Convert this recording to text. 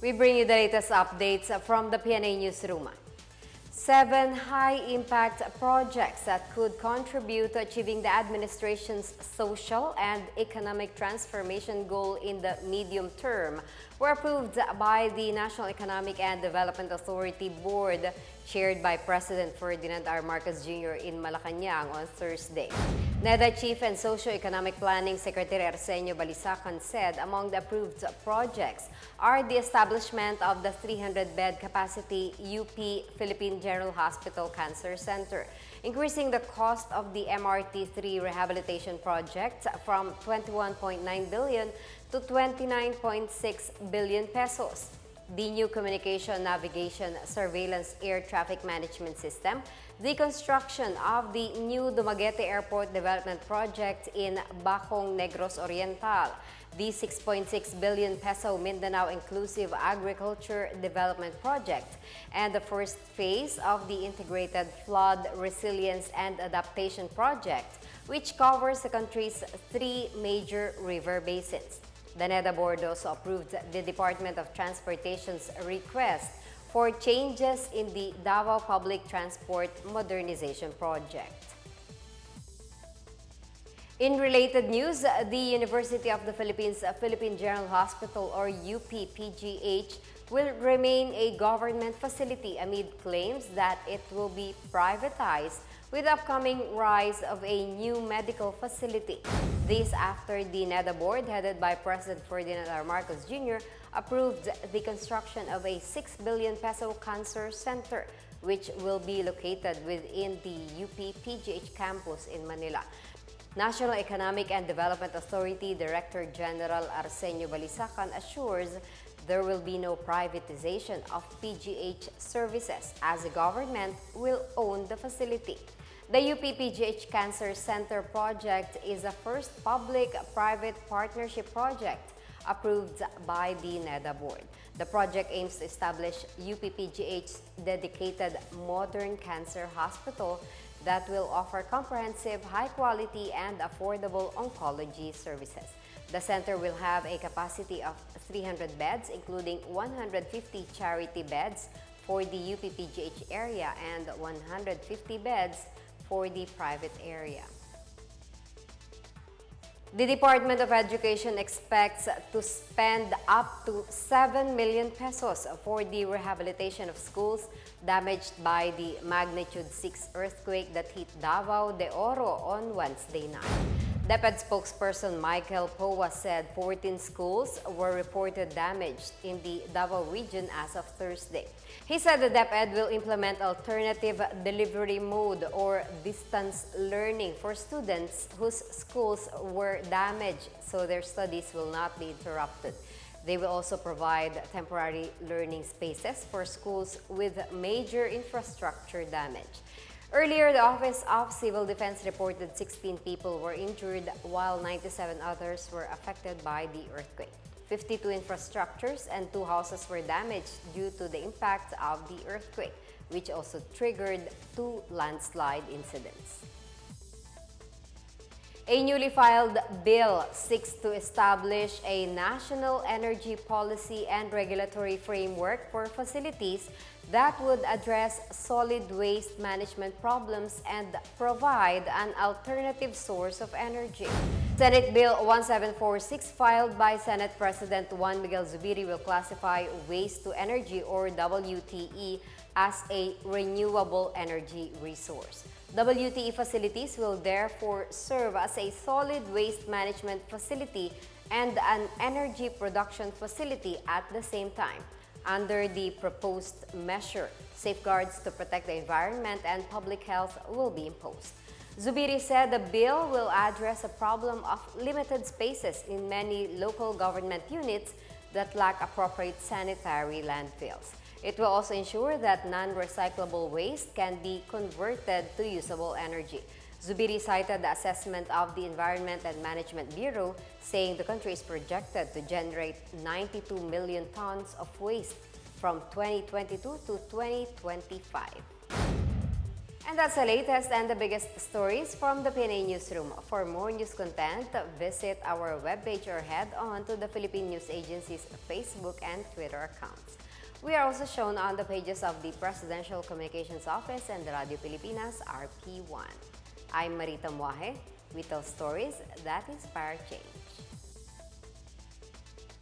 We bring you the latest updates from the Pna Newsroom. 7 high-impact projects that could contribute to achieving the administration's social and economic transformation goal in the medium term were approved by the National Economic and Development Authority Board, chaired by President Ferdinand R. Marcos Jr. in Malacanang on Thursday. NEDA Chief and Socio-Economic Planning Secretary Arsenio Balisacan said among the approved projects are the establishment of the 300-bed capacity UP-Philippine General Hospital Cancer Center, increasing the cost of the MRT-3 rehabilitation project from 21.9 billion to 29.6 billion pesos. The new communication, navigation, surveillance air traffic management system, the construction of the new Dumaguete Airport Development Project in Bacong Negros Oriental, the 6.6 billion peso Mindanao Inclusive Agriculture Development Project, and the first phase of the Integrated Flood Resilience and Adaptation Project, which covers the country's 3 major river basins. The NEDA Board also approved the Department of Transportation's request for changes in the Davao Public Transport Modernization Project. In related news, the University of the Philippines Philippine General Hospital or UP-PGH will remain a government facility amid claims that it will be privatized with the upcoming rise of a new medical facility. This after the NEDA Board, headed by President Ferdinand R. Marcos Jr., approved the construction of a 6 billion peso cancer center, which will be located within the UP-PGH campus in Manila. National Economic and Development Authority Director General Arsenio Balisacan assures there will be no privatization of PGH services as the government will own the facility. The UP-PGH Cancer Center project is the first public-private partnership project approved by the NEDA Board. The project aims to establish UP-PGH's dedicated modern cancer hospital that will offer comprehensive, high-quality, and affordable oncology services. The center will have a capacity of 300 beds, including 150 charity beds for the UP-PGH area and 150 beds for the private area. The Department of Education expects to spend up to 7 million pesos for the rehabilitation of schools damaged by the magnitude 6 earthquake that hit Davao de Oro on Wednesday night. DepEd spokesperson Michael Poa said 14 schools were reported damaged in the Davao region as of Thursday. He said the DepEd will implement alternative delivery mode or distance learning for students whose schools were damaged so their studies will not be interrupted. They will also provide temporary learning spaces for schools with major infrastructure damage. Earlier, the Office of Civil Defense reported 16 people were injured while 97 others were affected by the earthquake. 52 infrastructures and 2 houses were damaged due to the impact of the earthquake, which also triggered 2 landslide incidents. A newly filed bill seeks to establish a national energy policy and regulatory framework for facilities that would address solid waste management problems and provide an alternative source of energy. Senate Bill 1746, filed by Senate President Juan Miguel Zubiri, will classify waste to energy or WTE as a renewable energy resource. WTE facilities will therefore serve as a solid waste management facility and an energy production facility at the same time. Under the proposed measure, safeguards to protect the environment and public health will be imposed. Zubiri said the bill will address a problem of limited spaces in many local government units that lack appropriate sanitary landfills. It will also ensure that non-recyclable waste can be converted to usable energy. Zubiri cited the assessment of the Environment and Management Bureau, saying the country is projected to generate 92 million tons of waste from 2022 to 2025. And that's the latest and the biggest stories from the Pna Newsroom. For more news content, visit our webpage or head on to the Philippine News Agency's Facebook and Twitter accounts. We are also shown on the pages of the Presidential Communications Office and the Radio Pilipinas RP1. I'm Marita Muaje. We tell stories that inspire change.